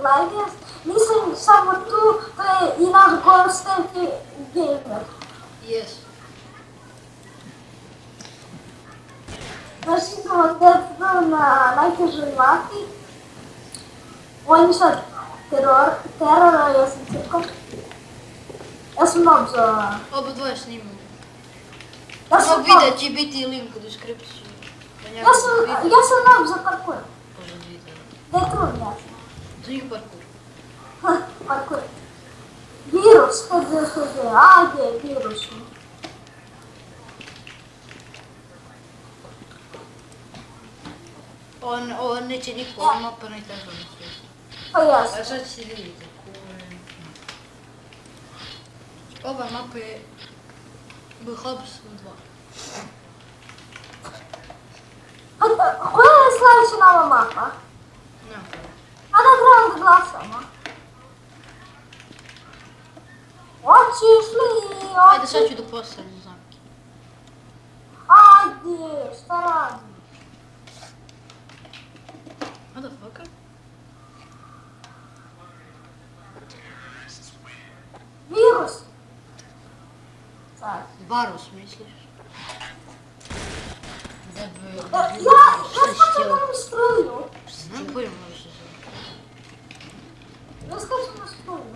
Legends. Nisam samo tu, to je i naš gost Gamer. Yes. Znači imamo Death na najtežoj mati. On je sad teror, a ja sam cirko. Ja sam noob za... Oba dvoje snimamo. Ja sam Ovog videa će biti link u deskripciji. Ja sam noob za parkour. Bože videa. Death Run ja sam. Za njih parkour. Parkour. Virus, ajde virus. On neće niko, on mapa najteža na svijetu. Pa jasno. A sad ćete vidjeti. Ova mapa je Black Ops 2. Koja je sljedeća nova mapa? Nema pojma. A da trebam da glasamo. Hoćeš li? Ajde, sad ću da postavim zamke. Ajde, šta radiš? Motherfucker. Virus. Sad. Varus, misliš? Ja skačem na struju. Znam pojma što se zove. Ja skačem na struju.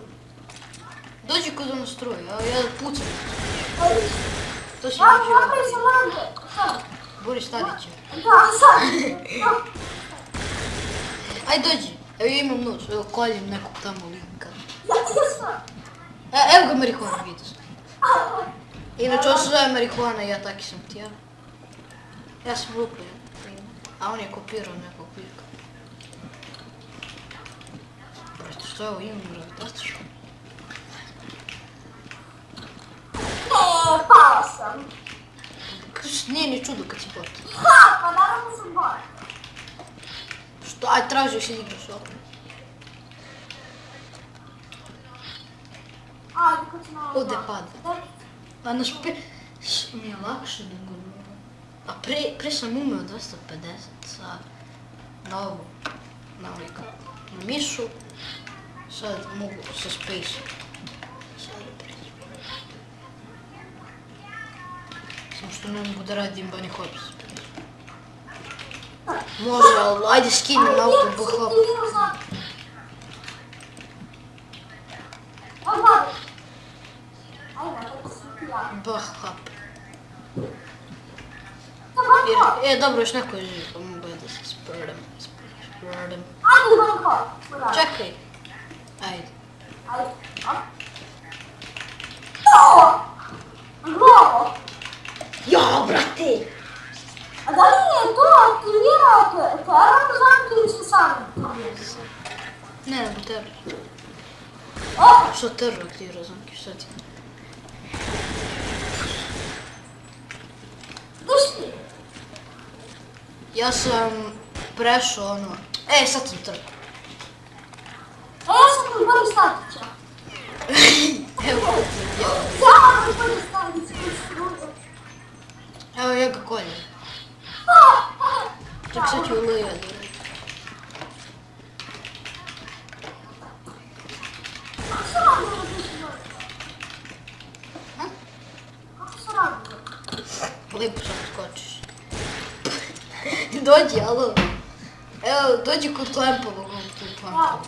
Dođi kod ono struje, ja pucam. Ajde. To će Ja naći napravim sam lande. Sad. Boris Tadić. Da, sad. Aj dođi, evo ja imam nož, evo koljem nekog tamo linka. Ja sam. Evo ga marihuana, vidio sam. Inače on se zove marihuana, ja taki sam ti, ja. Ja sam lupio, a on je kopirao nekog lika. Brate, što je ovo imam, gravitatično? Pao sam. Nije ni čudo kad si bot. Ha, pa naravno sam bot. Što? Aj, tražio si igraš opet. Ajde, ko će na ovo? Ovdje pada. A naš mi je lakše nego nula. A pre sam umeo 250 na ovu, na mišu. Sad mogu sa space. Sad preći. Samo što ne mogu da radim bunny hops. Može, ali ajde skinem auto Black Ops. Black Ops. Dobro, još neko je živ, pa mogu ja da se sprdam. Čekaj. Ajde. Ja, brate! A da li je to aktivirao teror zamke ili ste sami aktivirali? Ne, nego teror. Što teror aktivira zamke, šta ti? Gdje ti? Ja sam prešao ono... sad sam trpao. Ja sam kod Boris Tadića. Evo, Ja kod Boris Tadića. evo ja ga koljem. Čak sad ću Luja da radim. Kako se radi da ti se dođe? Kako se radi? Lijepo sam skočiš. Dođi, alo. Evo, dođi kod Klempovog, on tu Klempovog.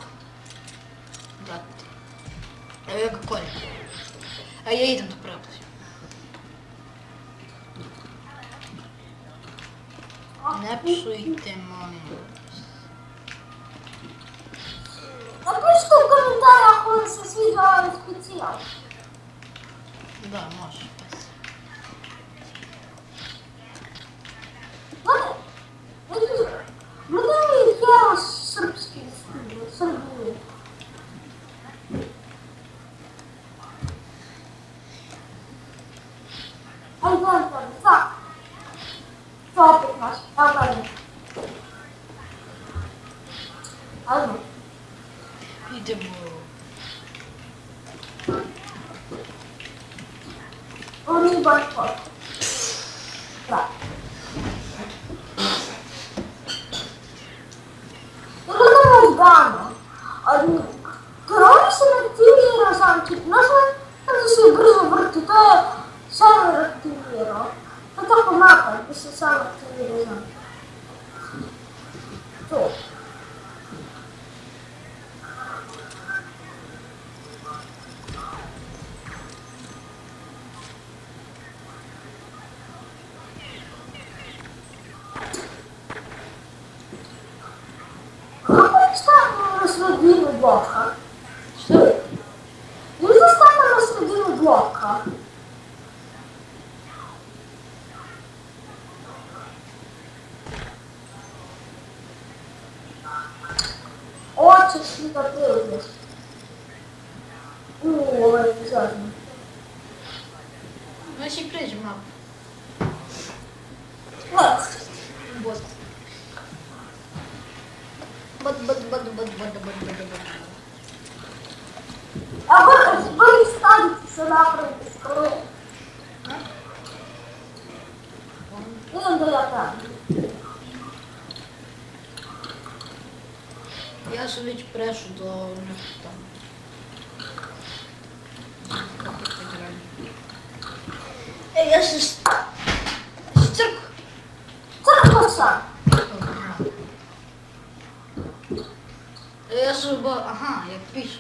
Brate. Evo ja ga koljem. A ja idem do prepazim. Ne psujte, molim vas. Napišite u komentariju ako vam se sviđa ovaj specijal. Da, može. Gledaj li Hero srpski stil, Srbije? Ajde, gledaj, sad. To opet naš, evo gledaj. Ajde. Idemo. Ovo nije baš foto. Da. Gledamo Gano. блока. Что? Или застанем на середину блока. Очень сильно прыгаешь. Ой, обязательно. Ну, если прежде, мам. Вот. Вот. А вы станете сюда прыгать скорее. Ну, да, я там. Я собі прешу до них там. Я ще цирк. Це коса. Я ж ага, як пишу.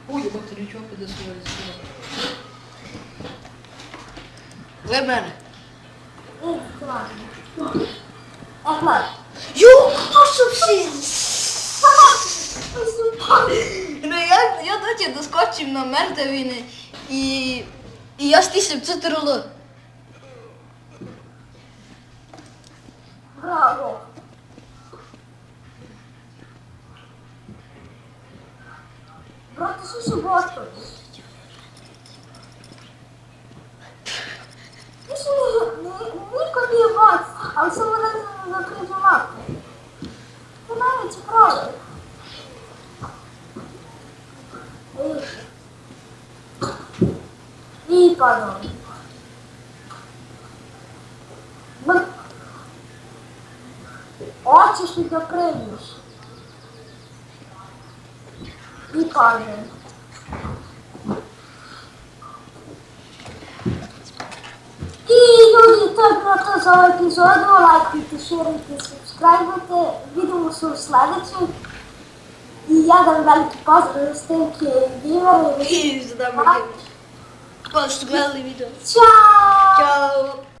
Ой, батарючок іде сюди. Ви мене. Ні, це ладно. Ага. Йо, що всі? Ну я доті доскочив на мертвіни і я стисив це троло. Браво. Брат, ти що суботу? Ти ще не копіювати, а все мене закрити лапу. Ти навіть правда. І падав. Очі ж ти доприймеш. І падає. І люди, так на за епізоду, лайкайте, ширите, субскрайбуйте, видимося у следующем. І я дам великий поздрав з тим, геймери. І задам мені. Просто глядали відео. Чао! Чао!